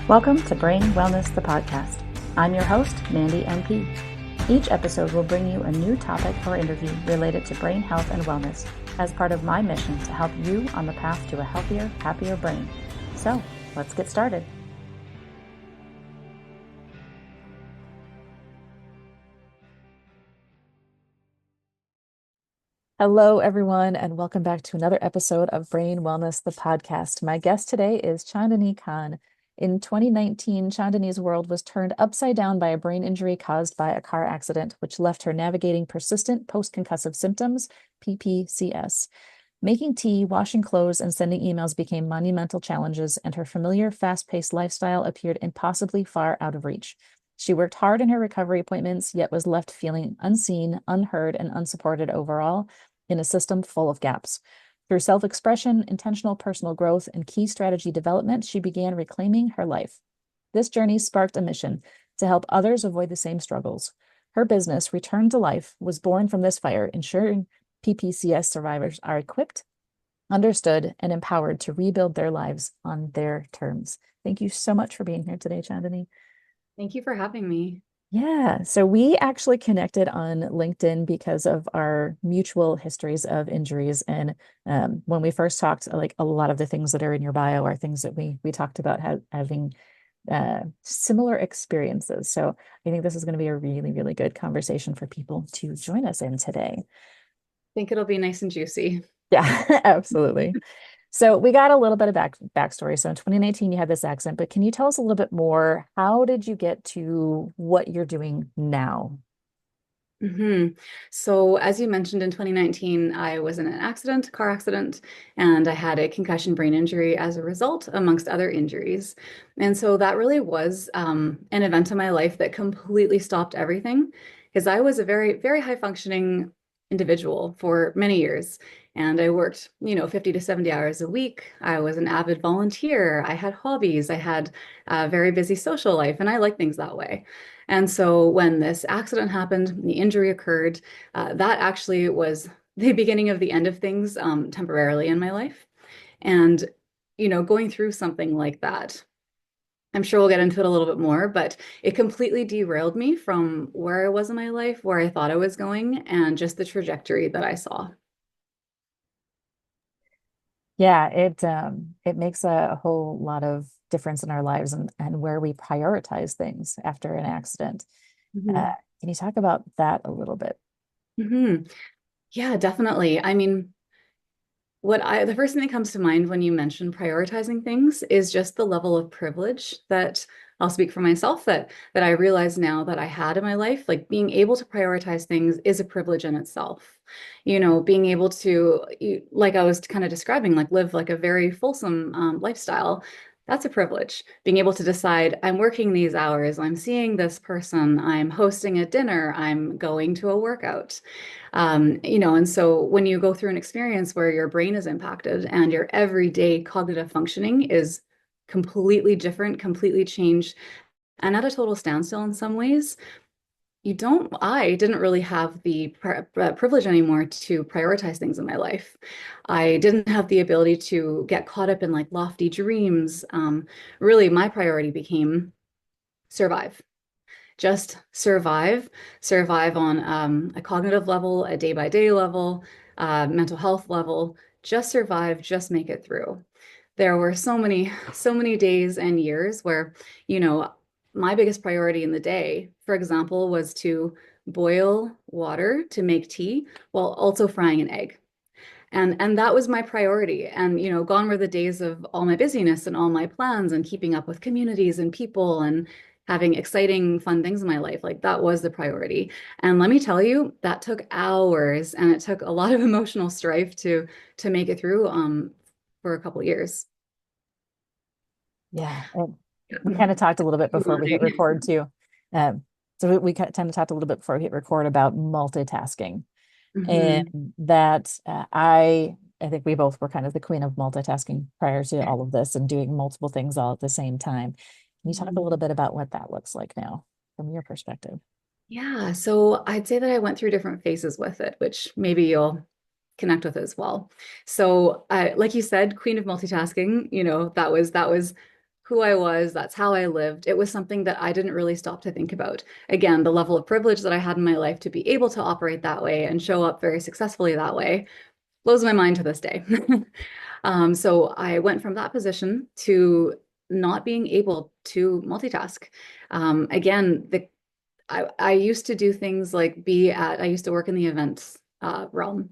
Welcome to Brain Wellness, the podcast. I'm your host, Mandy NP. Each episode will bring you a new topic or interview related to brain health and wellness as part of my mission to help you on the path to a healthier, happier brain. So, let's get started. Hello, everyone, and welcome back to another episode of Brain Wellness, the podcast. My guest today is Chaandani Khan. In 2019, Chaandani's world was turned upside down by a brain injury caused by a car accident, which left her navigating persistent post-concussive symptoms, PPCS. Making tea, washing clothes, and sending emails became monumental challenges, and her familiar, fast-paced lifestyle appeared impossibly far out of reach. She worked hard in her recovery appointments, yet was left feeling unseen, unheard, and unsupported overall in a system full of gaps. Through self-expression, intentional personal growth, and key strategy development, she began reclaiming her life. This journey sparked a mission to help others avoid the same struggles. Her business, Return to Life, was born from this fire, ensuring PPCS survivors are equipped, understood, and empowered to rebuild their lives on their terms. Thank you so much for being here today, Chaandani. Thank you for having me. Yeah, so we actually connected on LinkedIn because of our mutual histories of injuries. And when we first talked, like a lot of the things that are in your bio are things that we talked about having similar experiences. So I think this is going to be a really, really good conversation for people to join us in today. Think it'll be nice and juicy. Yeah, absolutely. So we got a little bit of backstory. So in 2019, you had this accident, but can you tell us a little bit more? How did you get to what you're doing now? hmm So, as you mentioned, in 2019, I was in an accident, car accident, and I had a concussion brain injury as a result, amongst other injuries. And so that really was an event in my life that completely stopped everything because I was a very, very high functioning individual for many years. And I worked, 50 to 70 hours a week. I was an avid volunteer. I had hobbies. I had a very busy social life, and I like things that way. And so when this accident happened, the injury occurred, that actually was the beginning of the end of things temporarily in my life. And, going through something like that, I'm sure we'll get into it a little bit more, but it completely derailed me from where I was in my life, where I thought I was going, and just the trajectory that I saw. Yeah, it makes a whole lot of difference in our lives and where we prioritize things after an accident. hmm Can you talk about that a little bit? hmm Yeah, definitely. I mean, the first thing that comes to mind when you mention prioritizing things is just the level of privilege that I'll speak for myself that I realize now that I had in my life. Like being able to prioritize things is a privilege in itself. Being able to, like I was kind of describing, like live like a very fulsome lifestyle. That's a privilege. Being able to decide, I'm working these hours, I'm seeing this person, I'm hosting a dinner, I'm going to a workout. And so when you go through an experience where your brain is impacted and your everyday cognitive functioning is completely different, completely changed, and at a total standstill in some ways, I didn't really have the privilege anymore to prioritize things in my life. I didn't have the ability to get caught up in like lofty dreams. Really, my priority became survive. Just survive on a cognitive level, a day by day level, mental health level. Just survive, just make it through. There were so many days and years where, you know, my biggest priority in the day, for example, was to boil water to make tea while also frying an egg. And that was my priority. And, gone were the days of all my busyness and all my plans and keeping up with communities and people and having exciting, fun things in my life. Like that was the priority. And let me tell you, that took hours and it took a lot of emotional strife to make it through for a couple of years. Yeah, and we kind of talked a little bit before we hit Demanding. record too. So we kind of talked a little bit before we hit record about multitasking, and hmm that I think we both were kind of the queen of multitasking prior to all of this and doing multiple things all at the same time. Can you talk a little bit about what that looks like now from your perspective? Yeah, so I'd say that I went through different phases with it, which maybe you'll connect with as well. So, like you said, queen of multitasking, that was who I was. That's how I lived. It was something that I didn't really stop to think about. Again, the level of privilege that I had in my life to be able to operate that way and show up very successfully that way blows my mind to this day. So I went from that position to not being able to multitask. Again, I used to do things like I used to work in the events realm.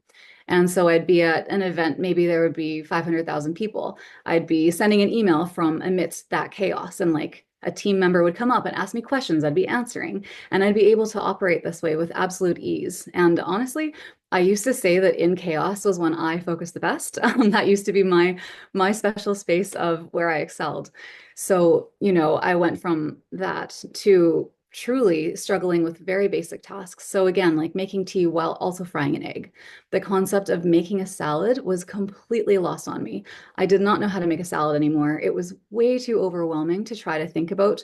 And so I'd be at an event, maybe there would be 500,000 people. I'd be sending an email from amidst that chaos, and like a team member would come up and ask me questions, I'd be answering, and I'd be able to operate this way with absolute ease. And honestly, I used to say that in chaos was when I focused the best. That used to be my special space of where I excelled. So, I went from that to truly struggling with very basic tasks. So again, like making tea while also frying an egg. The concept of making a salad was completely lost on me. I did not know how to make a salad anymore. It was way too overwhelming to try to think about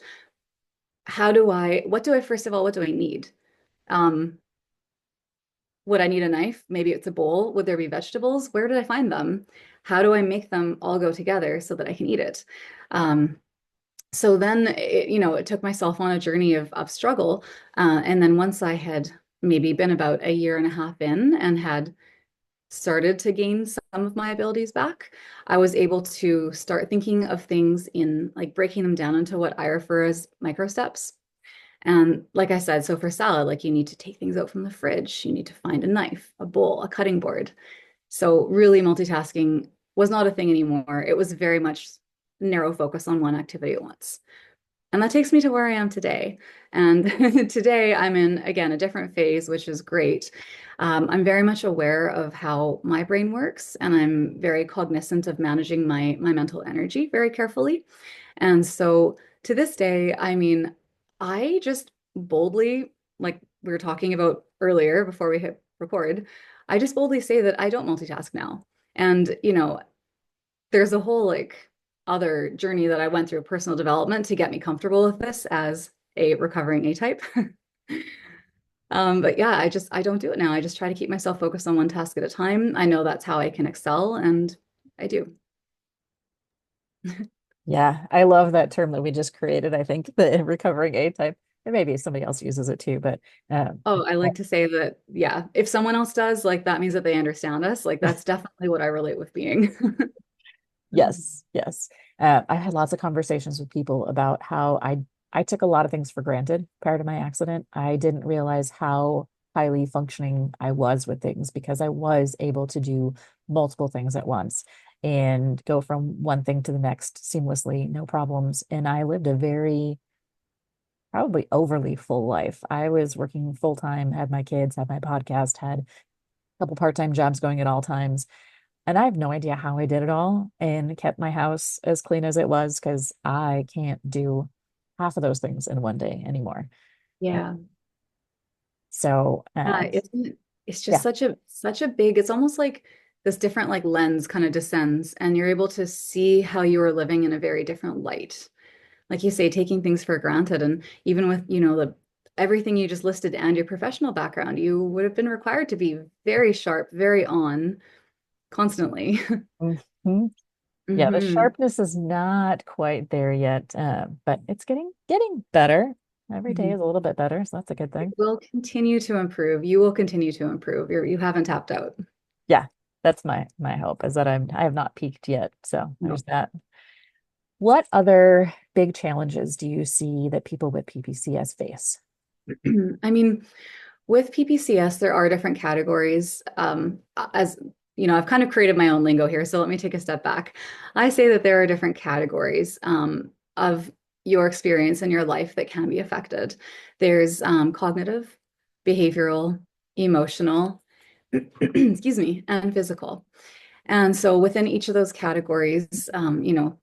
first of all, what do I need? Um, would I need a knife? Maybe it's a bowl. Would there be vegetables? Where did I find them? How do I make them all go together so that I can eat it? Um, so then it took myself on a journey of struggle. And then once I had maybe been about a year and a half in and had started to gain some of my abilities back, I was able to start thinking of things in like breaking them down into what I refer as micro steps. And like I said, so for salad, like you need to take things out from the fridge, you need to find a knife, a bowl, a cutting board. So really multitasking was not a thing anymore. It was very much narrow focus on one activity at once. And that takes me to where I am today. And today I'm in, again, a different phase, which is great. I'm very much aware of how my brain works, and I'm very cognizant of managing my mental energy very carefully. And so to this day, I mean, I just boldly, like we were talking about earlier before we hit record, I just boldly say that I don't multitask now. And, there's a whole like other journey that I went through personal development to get me comfortable with this as a recovering A-type. But yeah, I don't do it now. I just try to keep myself focused on one task at a time. I know that's how I can excel, and I do. Yeah, I love that term that we just created. I think the recovering A type, and maybe somebody else uses it too, but Oh, I like to say that, yeah, if someone else does, like that means that they understand us. Like that's definitely what I relate with being. yes, yes. I had lots of conversations with people about how I took a lot of things for granted prior to my accident. I didn't realize how highly functioning I was with things because I was able to do multiple things at once and go from one thing to the next seamlessly, no problems. And I lived a very probably overly full life. I was working full time, had my kids, had my podcast, had a couple part-time jobs going at all times. And I have no idea how I did it all and kept my house as clean as it was because I can't do half of those things in one day anymore. Uh, Yeah. So, It's just yeah. such a big, it's almost like this different like lens kind of descends, and you're able to see how you are living in a very different light. Like you say, taking things for granted. And even with, the everything you just listed and your professional background, you would have been required to be very sharp, very on constantly. Mhm. Yeah, the Hmm. sharpness is not quite there yet, but it's getting better. Every day is a little bit better, so that's a good It thing. will continue to improve. You will continue to improve. You haven't tapped out. Yeah, that's my hope is that I have not peaked yet. So No. there's that. What other big challenges do you see that people with PPCS face? I mean, with PPCS, there are different categories. As I've kind of created my own lingo here, so let me take a step back. I say that there are different categories of your experience in your life that can be affected. There's cognitive, behavioral, emotional, excuse me, and physical. And so within each of those categories,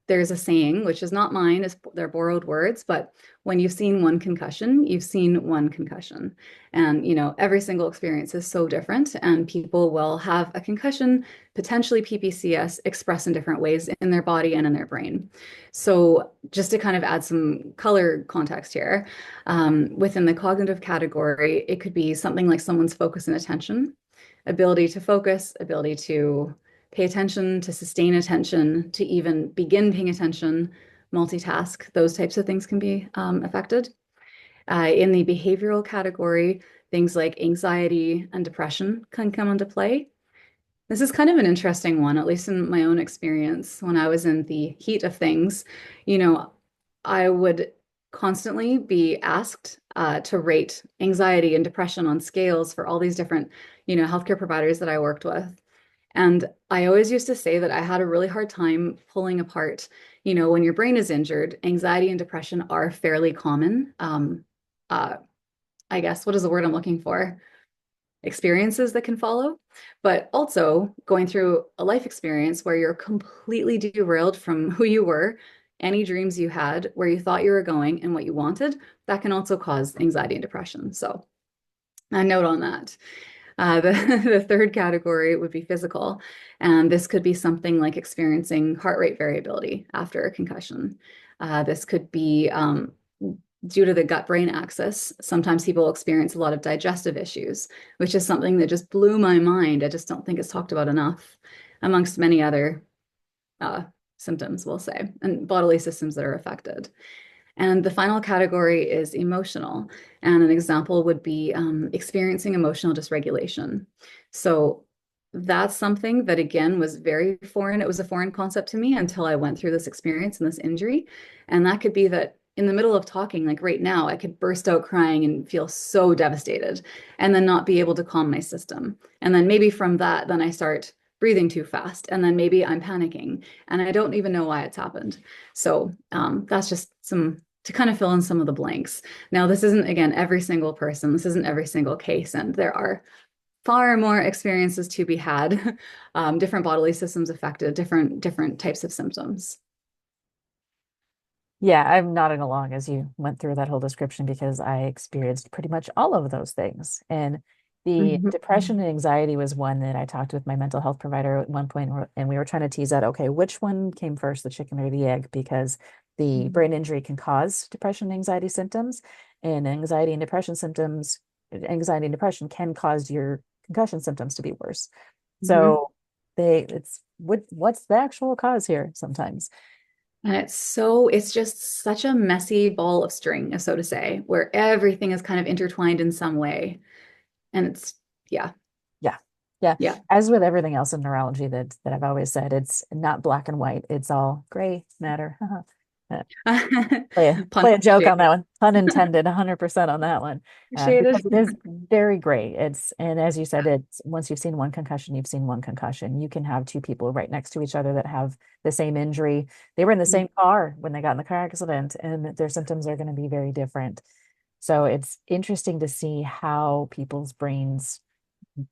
there's a saying, which is not mine, they're borrowed words, but when you've seen one concussion, you've seen one concussion. And, every single experience is so different, and people will have a concussion, potentially PPCS, expressed in different ways in their body and in their brain. So just to kind of add some color context here, within the cognitive category, it could be something like someone's focus and attention, ability to focus, ability to pay attention, to sustain attention, to even begin paying attention multitask, those types of things can be affected. In the behavioral category, things like anxiety and depression can come into play. This is kind of an interesting one, at least in my own experience. When I was in the heat of things, you know, I would constantly be asked to rate anxiety and depression on scales for all these different, healthcare providers that I worked with. And I always used to say that I had a really hard time pulling apart, when your brain is injured, anxiety and depression are fairly common. Uh, I guess, what is the word I'm looking for? Experiences that can follow, but also going through a life experience where you're completely derailed from who you were, any dreams you had, where you thought you were going, and what you wanted, that can also cause anxiety and depression. So, a note on that. The third category would be physical, and this could be something like experiencing heart rate variability after a concussion. This could be due to the gut-brain axis. Sometimes people experience a lot of digestive issues, which is something that just blew my mind. I just don't think it's talked about enough, amongst many other symptoms, we'll say, and bodily systems that are affected. And the final category is emotional. And an example would be experiencing emotional dysregulation. So that's something that, again, was very foreign. It was a foreign concept to me until I went through this experience and this injury. And that could be that in the middle of talking, like right now, I could burst out crying and feel so devastated and then not be able to calm my system. And then maybe from that, then I start breathing too fast. And then maybe I'm panicking and I don't even know why it's happened. So that's just some to kind of fill in some of the blanks. Now, this isn't, again, every single person. This isn't every single case. And there are far more experiences to be had, different bodily systems affected, different types of symptoms. Yeah, I'm nodding along as you went through that whole description because I experienced pretty much all of those things. And the Mhm. depression and anxiety was one that I talked with my mental health provider at one point, and we were trying to tease out, okay, which one came first, the chicken or the egg? Because the brain injury can cause depression and anxiety symptoms, and anxiety and depression can cause your concussion symptoms to be worse. Mhm. So what's the actual cause here sometimes? And it's just such a messy ball of string, so to say, where everything is kind of intertwined in some way. And yeah, Yeah. Yeah. yeah. As with everything else in neurology that I've always said, it's not black and white. It's all gray matter. Uh, Pun play a joke on appreciated. that one. Pun intended, 100% on that one. Appreciated. Because it is very gray. And as you said, it's once you've seen one concussion, you've seen one concussion. You can have two people right next to each other that have the same injury. They were in the same car when they got in the car accident, and their symptoms are going to be very different. So it's interesting to see how people's brains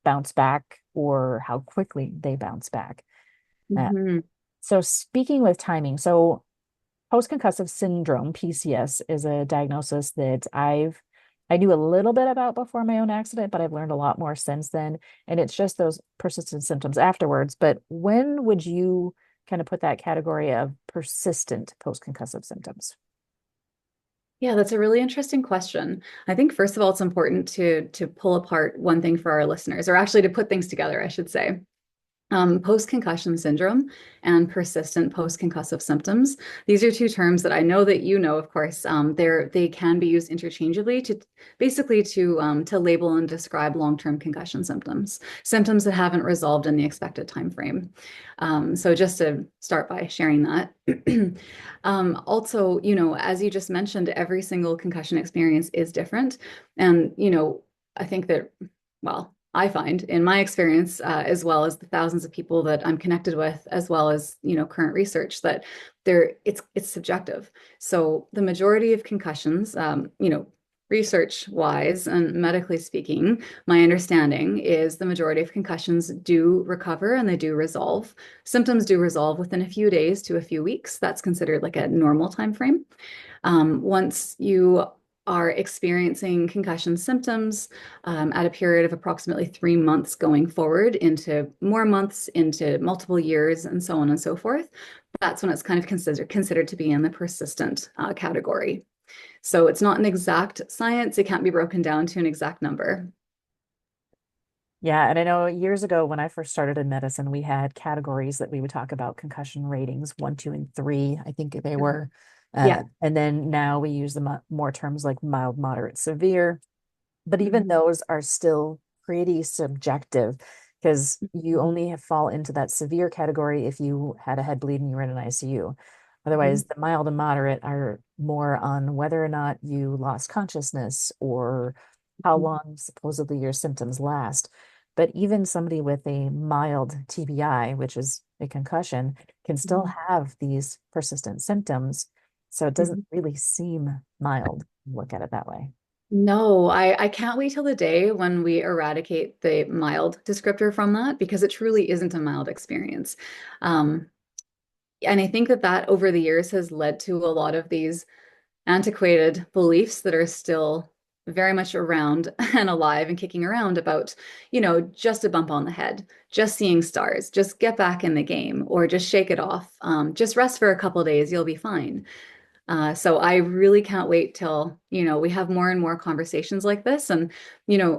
bounce back or how quickly they bounce back. Uh, Mhm. so speaking with timing, so post-concussive syndrome, PCS, is a diagnosis that I knew a little bit about before my own accident, but I've learned a lot more since then. And it's just those persistent symptoms afterwards. But when would you kind of put that category of persistent post-concussive symptoms? Yeah, that's a really interesting question. I think first of all, it's important to pull apart one thing for our listeners, or actually to put things together, I should say. Post-concussion syndrome and persistent post-concussive symptoms. These are two terms that I know that you know, of course. They can be used interchangeably to basically to label and describe long-term concussion symptoms, symptoms that haven't resolved in the expected time frame. So just to start by sharing that. Also, as you just mentioned, every single concussion experience is different. And, I think that, well, I find in my experience, as well as the thousands of people that I'm connected with, as well as current research, that it's subjective. So the majority of concussions, research wise and medically speaking, my understanding is the majority of concussions do recover and they do resolve. Symptoms do resolve within a few days to a few weeks. That's considered like a normal time frame. Once you are experiencing concussion symptoms at a period of approximately 3 months going forward into more months, into multiple years, and so on and so forth, that's when it's kind of considered to be in the persistent category. So it's not an exact science. It can't be broken down to an exact number. Yeah, and I know years ago when I first started in medicine, we had categories that we would talk about concussion ratings, one, two, and three, I think they were. Yeah. And then now we use the more terms like mild, moderate, severe. But even Mhm. those are still pretty subjective because you Mhm. only fall into that severe category if you had a head bleed and you were in an ICU. Mhm. Otherwise, the mild and moderate are more on whether or not you lost consciousness or how Mhm. long supposedly your symptoms last. But even somebody with a mild TBI, which is a concussion, can still Mhm. have these persistent symptoms. So it doesn't Mhm. really seem mild. Look at it that way. No, I can't wait till the day when we eradicate the mild descriptor from that because it truly isn't a mild experience. Um, and I think that that over the years has led to a lot of these antiquated beliefs that are still very much around and alive and kicking around about, just a bump on the head, just seeing stars, just get back in the game, or just shake it off. Just rest for a couple days, you'll be fine. So I really can't wait till, we have more and more conversations like this. And,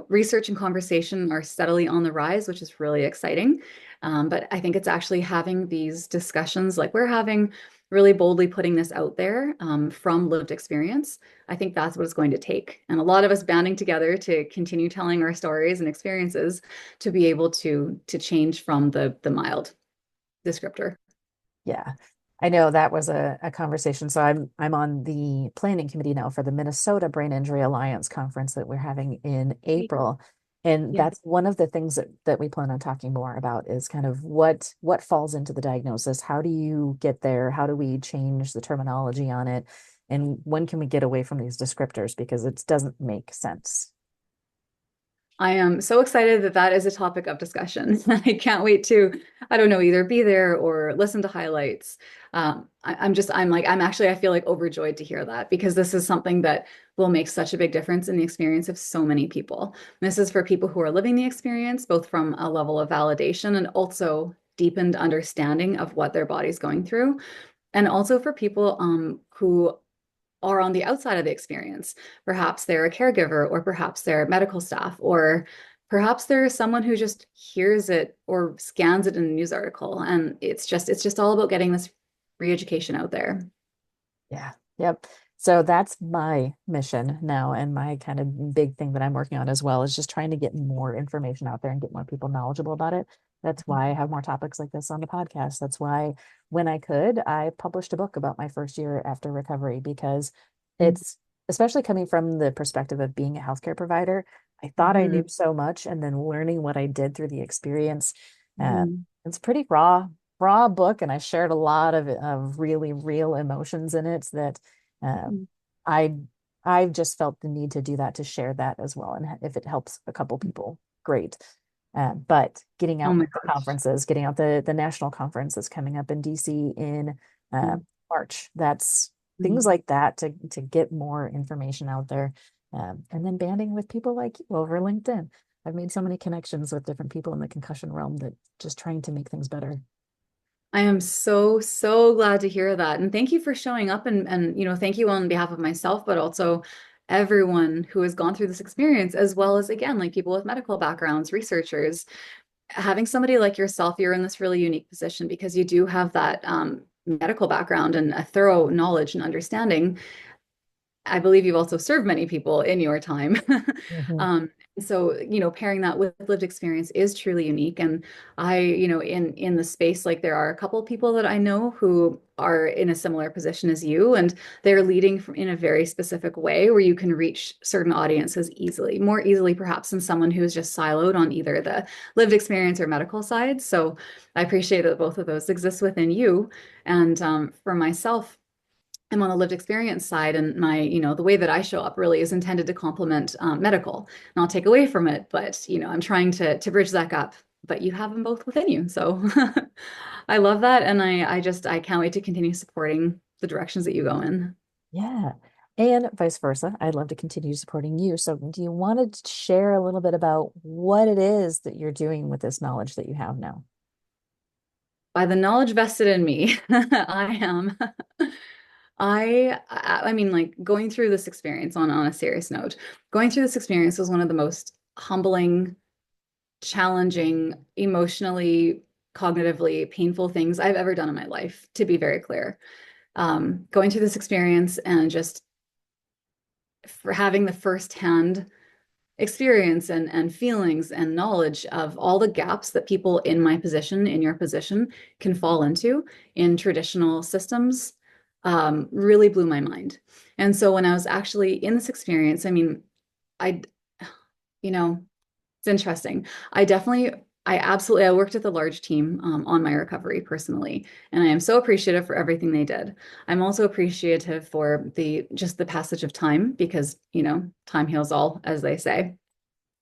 research and conversation are steadily on the rise, which is really exciting. But I think it's actually having these discussions like we're having, really boldly putting this out there from lived experience. I think that's what it's going to take. And a lot of us banding together to continue telling our stories and experiences to be able to change from the mild descriptor. Yeah. I know that was a conversation. So I'm on the planning committee now for the Minnesota Brain Injury Alliance conference that we're having in April. And Yeah. that's one of the things that we plan on talking more about is kind of what falls into the diagnosis. How do you get there? How do we change the terminology on it? And when can we get away from these descriptors? Because it doesn't make sense. I am so excited that that is a topic of discussion. I can't wait to, I don't know, either be there or listen to highlights. I'm actually, I feel like overjoyed to hear that because this is something that will make such a big difference in the experience of so many people. This is for people who are living the experience, both from a level of validation and also deepened understanding of what their body's going through, and also for people who are on the outside of the experience. Perhaps they're a caregiver, or perhaps they're medical staff, or perhaps they're someone who just hears it or scans it in a news article. And it's just all about getting this re-education out there. Yeah. Yep. So that's my mission now, and my kind of big thing that I'm working on as well is just trying to get more information out there and get more people knowledgeable about it. That's why I have more topics like this on the podcast. That's why when I could, I published a book about my first year after recovery because it's especially coming from the perspective of being a healthcare provider. I thought I knew Mhm. so much, and then learning what I did through the experience. Uh, Mhm. it's pretty raw book, and I shared a lot of really real emotions in it that uh, Mhm. I I've just felt the need to do that to share that as well. And if it helps a couple people, great. But getting Oh out my the gosh. conferences, getting out the national conference that's coming up in DC in uh, Mhm. March, that's things Mhm. like that to get more information out there. And then banding with people like you over LinkedIn. I've made so many connections with different people in the concussion realm that just trying to make things better. I am so, so glad to hear that. And thank you for showing up and thank you on behalf of myself, but also everyone who has gone through this experience, as well as again, like people with medical backgrounds, researchers. Having somebody like yourself, you're in this really unique position because you do have that medical background and a thorough knowledge and understanding. I believe you've also served many people in your time. Mhm. um, so, pairing that with lived experience is truly unique. And I, in the space, like there are a couple of people that I know who are in a similar position as you, and they're leading in a very specific way where you can reach certain audiences easily, more easily perhaps than someone who's just siloed on either the lived experience or medical side. So I appreciate that both of those exist within you. And for myself, I'm on the lived experience side, and the way that I show up really is intended to complement medical, not take away from it. But I'm trying to bridge that gap. But you have them both within you, so I love that, and I can't wait to continue supporting the directions that you go in. Yeah. And vice versa. I'd love to continue supporting you. So, do you want to share a little bit about what it is that you're doing with this knowledge that you have now? By the knowledge vested in me, I am. I mean, like going through this experience on a serious note, going through this experience was one of the most humbling challenging, emotionally, cognitively painful things I've ever done in my life, to be very clear. Going through this experience and just for having the firsthand experience and feelings and knowledge of all the gaps that people in my position, in your position, can fall into in traditional systems, really blew my mind. And so when I was actually in this experience, I mean, I, you know, it's interesting. I absolutely, I worked with a large team on my recovery personally, and I am so appreciative for everything they did. I'm also appreciative for the just the passage of time because, time heals all, as they say,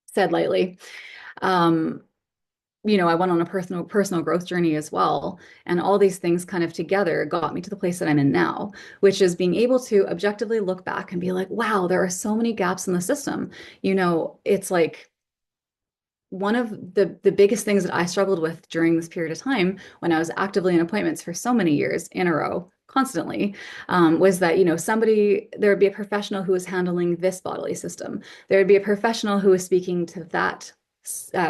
said lightly. Um, I went on a personal growth journey as well, and all these things kind of together got me to the place that I'm in now, which is being able to objectively look back and be like, wow, there are so many gaps in the system. It's like one of the biggest things that I struggled with during this period of time when I was actively in appointments for so many years in a row, constantly, was that, there would be a professional who was handling this bodily system. There would be a professional who was speaking to that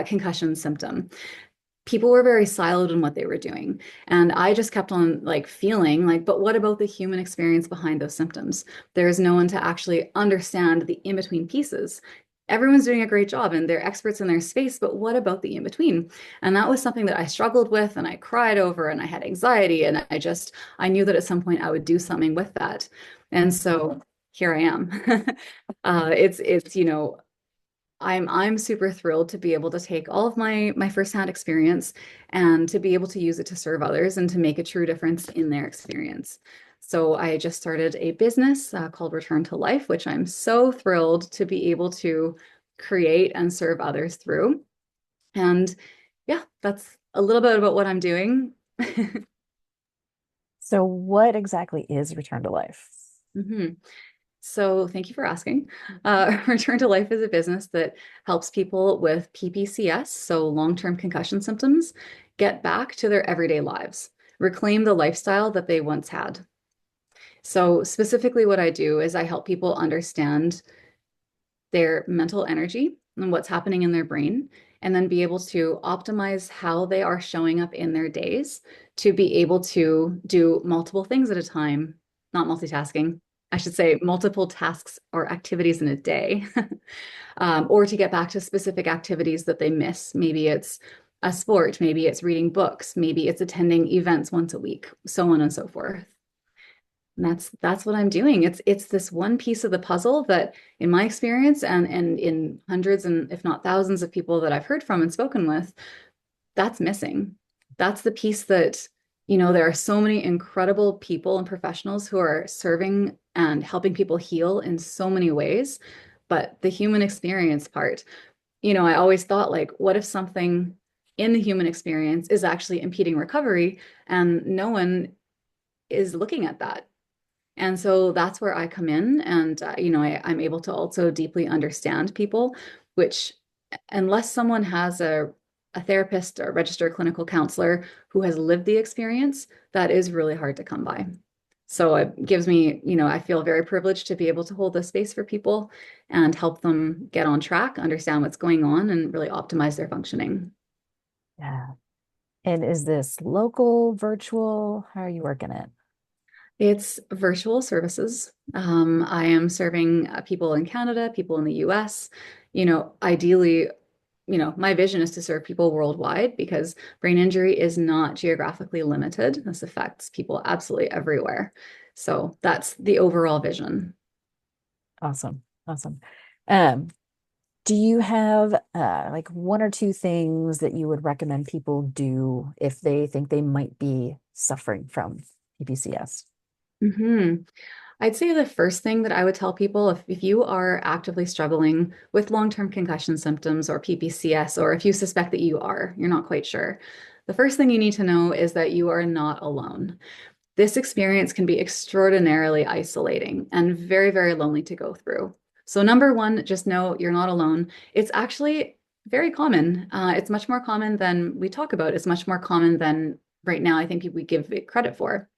concussion symptom. People were very siloed in what they were doing. And I just kept on like feeling like, but what about the human experience behind those symptoms? There is no one to actually understand the in-between pieces. Everyone's doing a great job and they're experts in their space, but what about the in-between? And that was something that I struggled with and I cried over and I had anxiety and I knew that at some point I would do something with that. And so here I am. I'm super thrilled to be able to take all of my firsthand experience and to be able to use it to serve others and to make a true difference in their experience. So I just started a business called Return to Life, which I'm so thrilled to be able to create and serve others through. And yeah, that's a little bit about what I'm doing. So, what exactly is Return to Life? Mhm. So thank you for asking. Return to Life is a business that helps people with PPCS, so long-term concussion symptoms, get back to their everyday lives, reclaim the lifestyle that they once had. So specifically what I do is I help people understand their mental energy and what's happening in their brain, and then be able to optimize how they are showing up in their days to be able to do multiple things at a time, not multitasking. I should say multiple tasks or activities in a day, or to get back to specific activities that they miss. Maybe it's a sport, maybe it's reading books, maybe it's attending events once a week, so on and so forth. And that's what I'm doing. It's this one piece of the puzzle that, in my experience, and in hundreds and if not thousands of people that I've heard from and spoken with, that's missing. That's the piece that, there are so many incredible people and professionals who are serving and helping people heal in so many ways. But the human experience part, I always thought, like, what if something in the human experience is actually impeding recovery and no one is looking at that? And so that's where I come in. And, I'm able to also deeply understand people, which, unless someone has a therapist or registered clinical counselor who has lived the experience, that is really hard to come by. So it gives me, I feel very privileged to be able to hold this space for people and help them get on track, understand what's going on, and really optimize their functioning. Yeah. And is this local, virtual? How are you working it? It's virtual services. I am serving people in Canada, people in the US. Ideally, my vision is to serve people worldwide because brain injury is not geographically limited. This affects people absolutely everywhere. So that's the overall vision. Awesome. Awesome. Um, do you have like one or two things that you would recommend people do if they think they might be suffering from PPCS? hmm I'd say the first thing that I would tell people if you are actively struggling with long-term concussion symptoms or PPCS, or if you suspect that you're not quite sure, the first thing you need to know is that you are not alone. This experience can be extraordinarily isolating and very, very lonely to go through. So, number one, just know you're not alone. It's actually very common. It's much more common than we talk about. It's much more common than right now I think we give it credit for.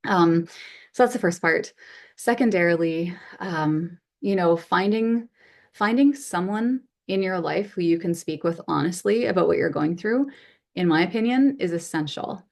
Um, so that's the first part. Secondarily, finding someone in your life who you can speak with honestly about what you're going through, in my opinion, is essential.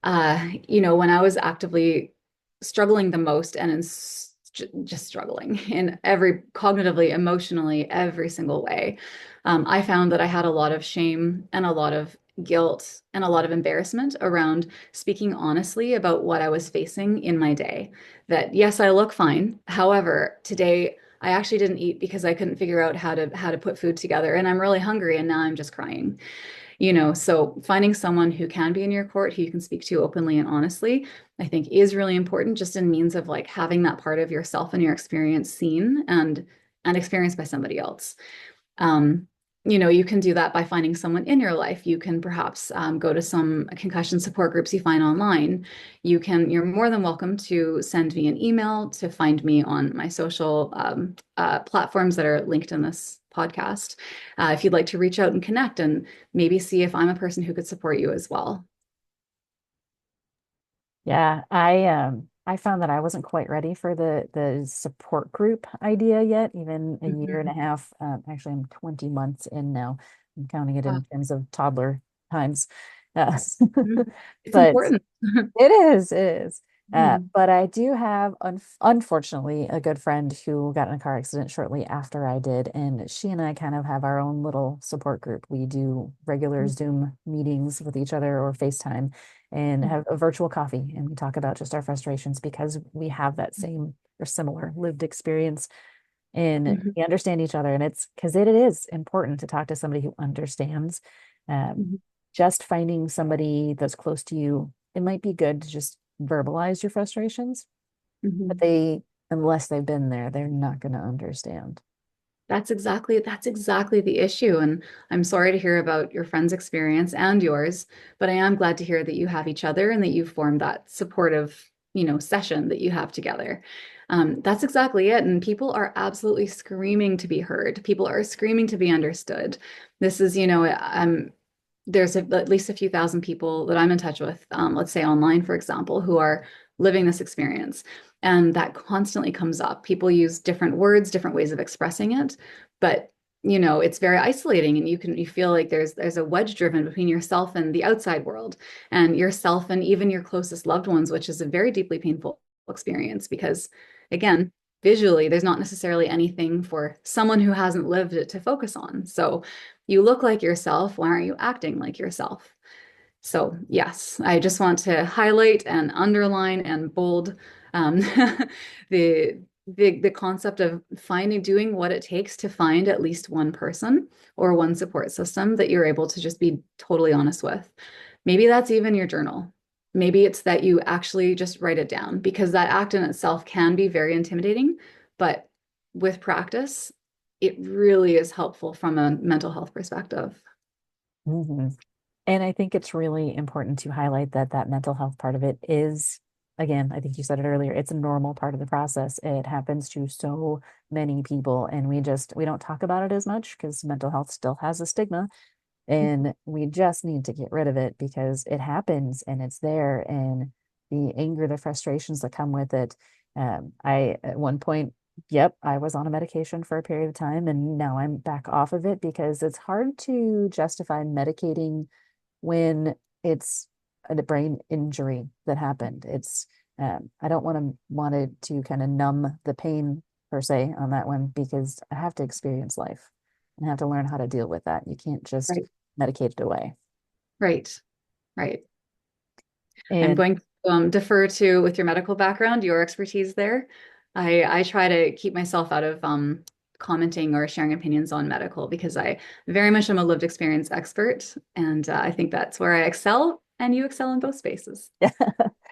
When I was actively struggling the most and just struggling in every cognitively, emotionally, every single way, I found that I had a lot of shame and a lot of guilt and a lot of embarrassment around speaking honestly about what I was facing in my day. That yes, I look fine. However, today I actually didn't eat because I couldn't figure out how to put food together, and I'm really hungry, and now I'm just crying. So finding someone who can be in your court, who you can speak to openly and honestly, I think is really important just in means of like having that part of yourself and your experience seen and experienced by somebody else. Um, you can do that by finding someone in your life. You can perhaps go to some concussion support groups you find online. You're more than welcome to send me an email, to find me on my social platforms that are linked in this podcast. If you'd like to reach out and connect and maybe see if I'm a person who could support you as well. Yeah, I found that I wasn't quite ready for the support group idea yet, even a year and a Mhm. half. Actually, I'm 20 months in now. I'm counting it Wow. in terms of toddler times. Uh, Mhm. It's but important. it is. Mhm. But I do have, unfortunately, a good friend who got in a car accident shortly after I did, and she and I kind of have our own little support group. We do regular Zoom meetings with each other or FaceTime and have a virtual coffee, and we talk about just our frustrations because we have that same or similar lived experience and Mhm. we understand each other. And it's because it is important to talk to somebody who understands. Um, Mhm. just finding somebody that's close to you, it might be good to just verbalize your frustrations, but Mhm. unless they've been there, they're not going to understand. That's exactly the issue. And I'm sorry to hear about your friend's experience and yours, but I am glad to hear that you have each other and that you've formed that supportive, session that you have together. That's exactly it. And people are absolutely screaming to be heard. People are screaming to be understood. This is, there's at least a few thousand people that I'm in touch with, let's say online, for example, who are living this experience. And that constantly comes up. People use different words, different ways of expressing it, but it's very isolating, and you feel like there's a wedge driven between yourself and the outside world, and yourself and even your closest loved ones, which is a very deeply painful experience because, again, visually, there's not necessarily anything for someone who hasn't lived it to focus on. So you look like yourself. Why aren't you acting like yourself? So, yes, I just want to highlight and underline and bold um, the, the concept of doing what it takes to find at least one person or one support system that you're able to just be totally honest with. Maybe that's even your journal. Maybe it's that you actually just write it down, because that act in itself can be very intimidating, but with practice, it really is helpful from a mental health perspective. Mhm. And I think it's really important to highlight that that mental health part of it is, again, I think you said it earlier, it's a normal part of the process. It happens to so many people, and we don't talk about it as much because mental health still has a stigma, and we just need to get rid of it because it happens and it's there, and the anger, the frustrations that come with it. I, at one point, yep, I was on a medication for a period of time, and now I'm back off of it because it's hard to justify medicating when it's a brain injury that happened. I don't want to kind of numb the pain per se on that one because I have to experience life and have to learn how to deal with that. You can't just Right, medicate it away. right, right. I'm And going to defer to, with your medical background, your expertise there. I try to keep myself out of commenting or sharing opinions on medical because I very much am a lived experience expert, and I think that's where I excel, and you excel in both spaces.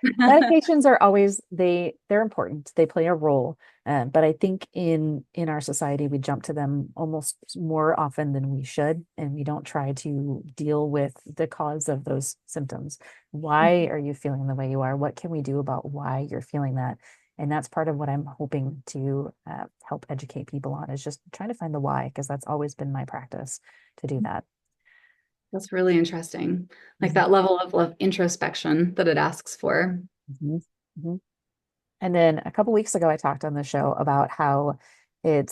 medications are always they're important. They play a role. But I think in our society we jump to them almost more often than we should, and we don't try to deal with the cause of those symptoms. Why are you feeling the way you are? What can we do about why you're feeling that? And that's part of what I'm hoping to help educate people on, is just trying to find the why, because that's always been my practice to do that. That's really interesting. Like Mhm. that level of introspection that it asks for. Mhm. Mhm. And then a couple weeks ago, I talked on the show about how I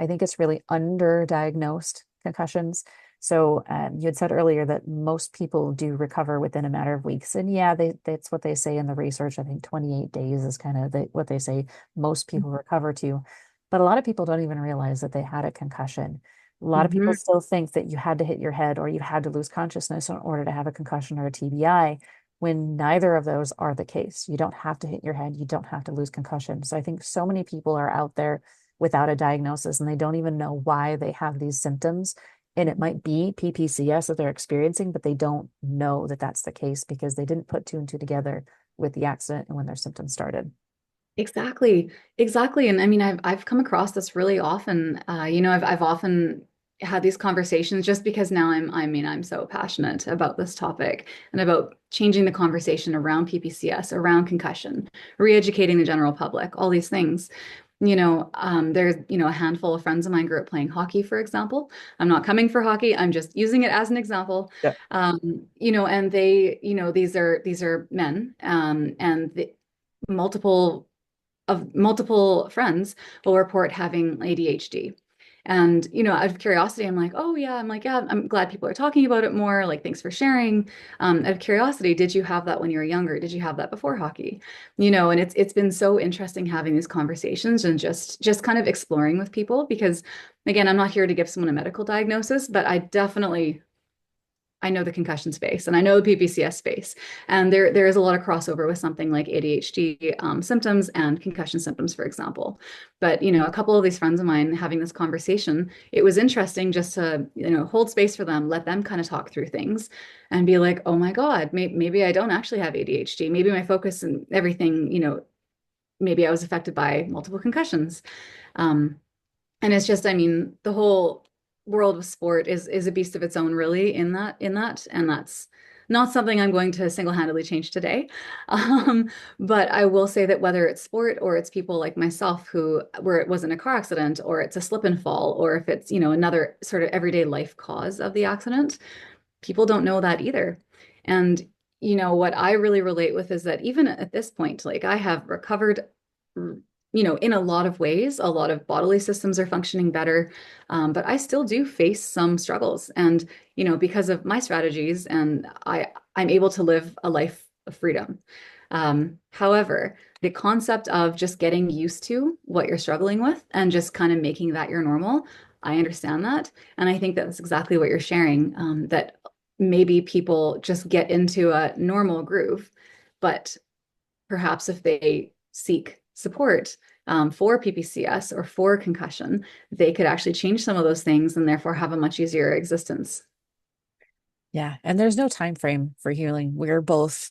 think it's really underdiagnosed concussions. So you had said earlier that most people do recover within a matter of weeks. And yeah, that's what they say in the research. I think 28 days is kind of what they say most people recover to. But a lot of people don't even realize that they had a concussion. A lot of people Hmm. still think that you had to hit your head or you had to lose consciousness in order to have a concussion or a TBI, when neither of those are the case. You don't have to hit your head, you don't have to lose concussion. So I think so many people are out there without a diagnosis and they don't even know why they have these symptoms. And it might be PPCS that they're experiencing, but they don't know that that's the case because they didn't put two and two together with the accident and when their symptoms started. Exactly. Exactly. And I mean, I've come across this really often. I've often had these conversations just because now I'm so passionate about this topic and about changing the conversation around PPCS, around concussion, re-educating the general public, all these things. There's, a handful of friends of mine grew up playing hockey, for example. I'm not coming for hockey. I'm just using it as an example. Yeah. And these are men, and multiple friends will report having ADHD. And, out of curiosity, I'm like, oh, yeah. I'm like, yeah, I'm glad people are talking about it more. Like, thanks for sharing. Out of curiosity, did you have that when you were younger? Did you have that before hockey? And it's been so interesting having these conversations and just kind of exploring with people because, again, I'm not here to give someone a medical diagnosis, but I know the concussion space and I know the PPCS space. And there is a lot of crossover with something like ADHD symptoms and concussion symptoms, for example. But, a couple of these friends of mine having this conversation, it was interesting just to, hold space for them, let them kind of talk through things and be like, oh my God, maybe I don't actually have ADHD. Maybe my focus and everything, maybe I was affected by multiple concussions. Um, and it's just, I mean, the whole world of sport is a beast of its own, really, in that, and that's not something I'm going to single-handedly change today. But I will say that whether it's sport or it's people like myself who where it wasn't a car accident or it's a slip and fall or if it's, another sort of everyday life cause of the accident, people don't know that either. And what I really relate with is that even at this point, like I have recovered, in a lot of ways, a lot of bodily systems are functioning better, but I still do face some struggles. And because of my strategies, and I'm able to live a life of freedom. However, the concept of just getting used to what you're struggling with and just kind of making that your normal, I understand that. And I think that's exactly what you're sharing, that maybe people just get into a normal groove, but perhaps if they seek support for PPCS or for concussion, they could actually change some of those things and therefore have a much easier existence. Yeah. And there's no time frame for healing. We're both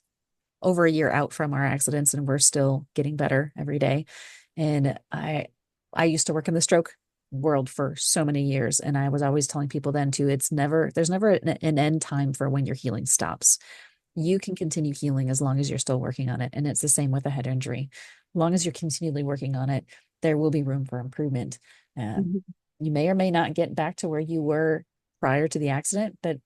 over a year out from our accidents and we're still getting better every day. And I used to work in the stroke world for so many years and I was always telling people then too, there's never an end time for when your healing stops. You can continue healing as long as you're still working on it. And it's the same with a head injury. As long as you're continually working on it, there will be room for improvement. Um, Mhm. you may or may not get back to where you were prior to the accident, but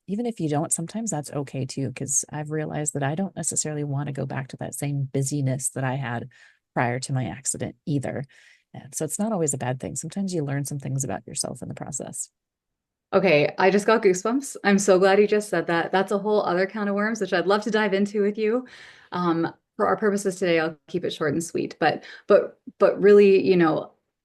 even if you don't, sometimes that's okay too, because I've realized that I don't necessarily want to go back to that same busyness that I had prior to my accident either. And so it's not always a bad thing. Sometimes you learn some things about yourself in the process. Okay, I just got goosebumps. I'm so glad you just said that. That's a whole other can of worms, which I'd love to dive into with you. For our purposes today, I'll keep it short and sweet. But really,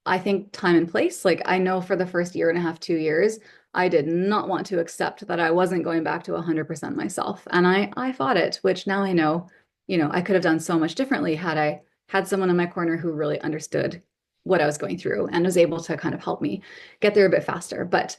I think time and place. Like I know for the first year and a half, 2 years, I did not want to accept that I wasn't going back to 100% myself, and I fought it. Which now I know, I could have done so much differently had I had someone in my corner who really understood what I was going through and was able to kind of help me get there a bit faster. But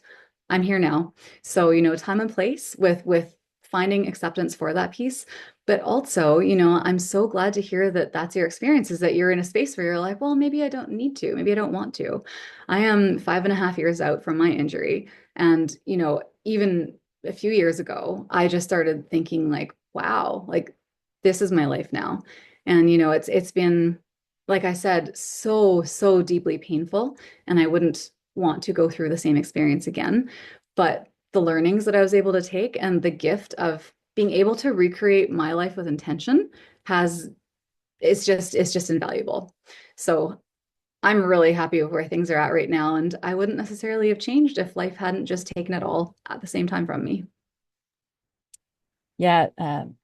I'm here now. So, time and place with finding acceptance for that piece. But also, I'm so glad to hear that that's your experience, is that you're in a space where you're like, well, maybe I don't need to, maybe I don't want to. I am 5.5 years out from my injury. And, even a few years ago, I just started thinking like, wow, like this is my life now. And, it's been, like I said, so deeply painful. And I wouldn't want to go through the same experience again. But the learnings that I was able to take and the gift of being able to recreate my life with intention has it's just invaluable. So I'm really happy with where things are at right now, and I wouldn't necessarily have changed if life hadn't just taken it all at the same time from me. Yeah,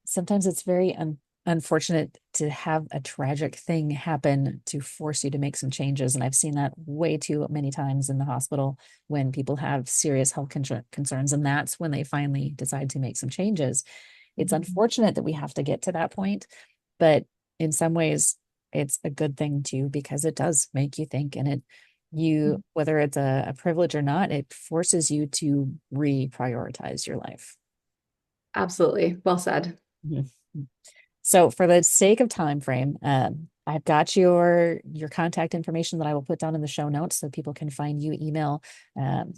sometimes it's very unfortunate to have a tragic thing happen to force you to make some changes. And I've seen that way too many times in the hospital when people have serious health concerns, and that's when they finally decide to make some changes. It's unfortunate that we have to get to that point, but in some ways, it's a good thing too, because it does make you think, and whether it's a privilege or not, it forces you to reprioritize your life. Absolutely. Well said. Mhm. So for the sake of time frame, I've got your contact information that I will put down in the show notes so people can find you email, um,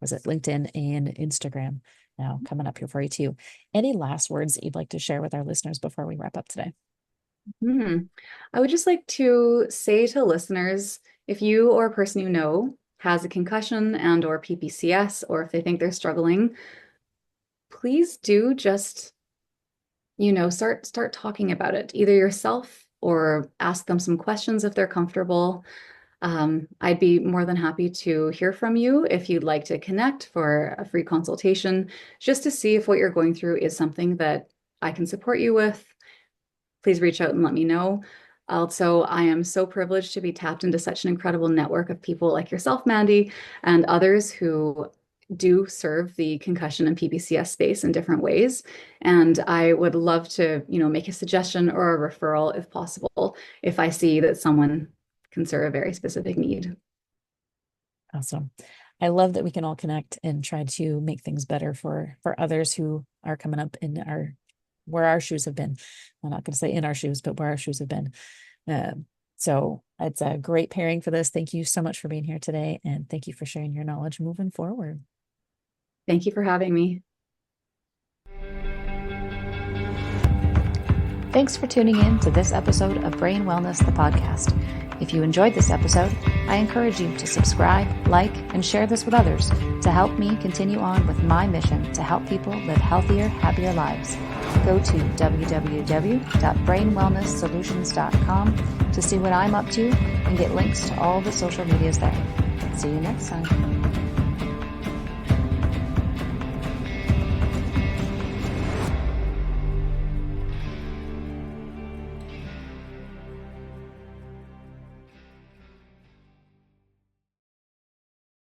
was it LinkedIn and Instagram now coming up here for you too. Any last words that you'd like to share with our listeners before we wrap up today? Hmm. I would just like to say to listeners, if you or a person you know has a concussion and or PPCS, or if they think they're struggling, please do just, start talking about it, either yourself or ask them some questions if they're comfortable. I'd be more than happy to hear from you if you'd like to connect for a free consultation, just to see if what you're going through is something that I can support you with. Please reach out and let me know. Also, I am so privileged to be tapped into such an incredible network of people like yourself, Mandy, and others who do serve the concussion and PPCS space in different ways. And I would love to, make a suggestion or a referral if possible, if I see that someone can serve a very specific need. Awesome. I love that we can all connect and try to make things better for others who are coming up in our where our shoes have been. I'm not going to say in our shoes, but where our shoes have been. So it's a great pairing for this. Thank you so much for being here today, and thank you for sharing your knowledge moving forward. Thank you for having me. Thanks for tuning in to this episode of Brain Wellness, the podcast. If you enjoyed this episode, I encourage you to subscribe, like, and share this with others to help me continue on with my mission to help people live healthier, happier lives. Go to www.brainwellnesssolutions.com to see what I'm up to and get links to all the social medias there. See you next time.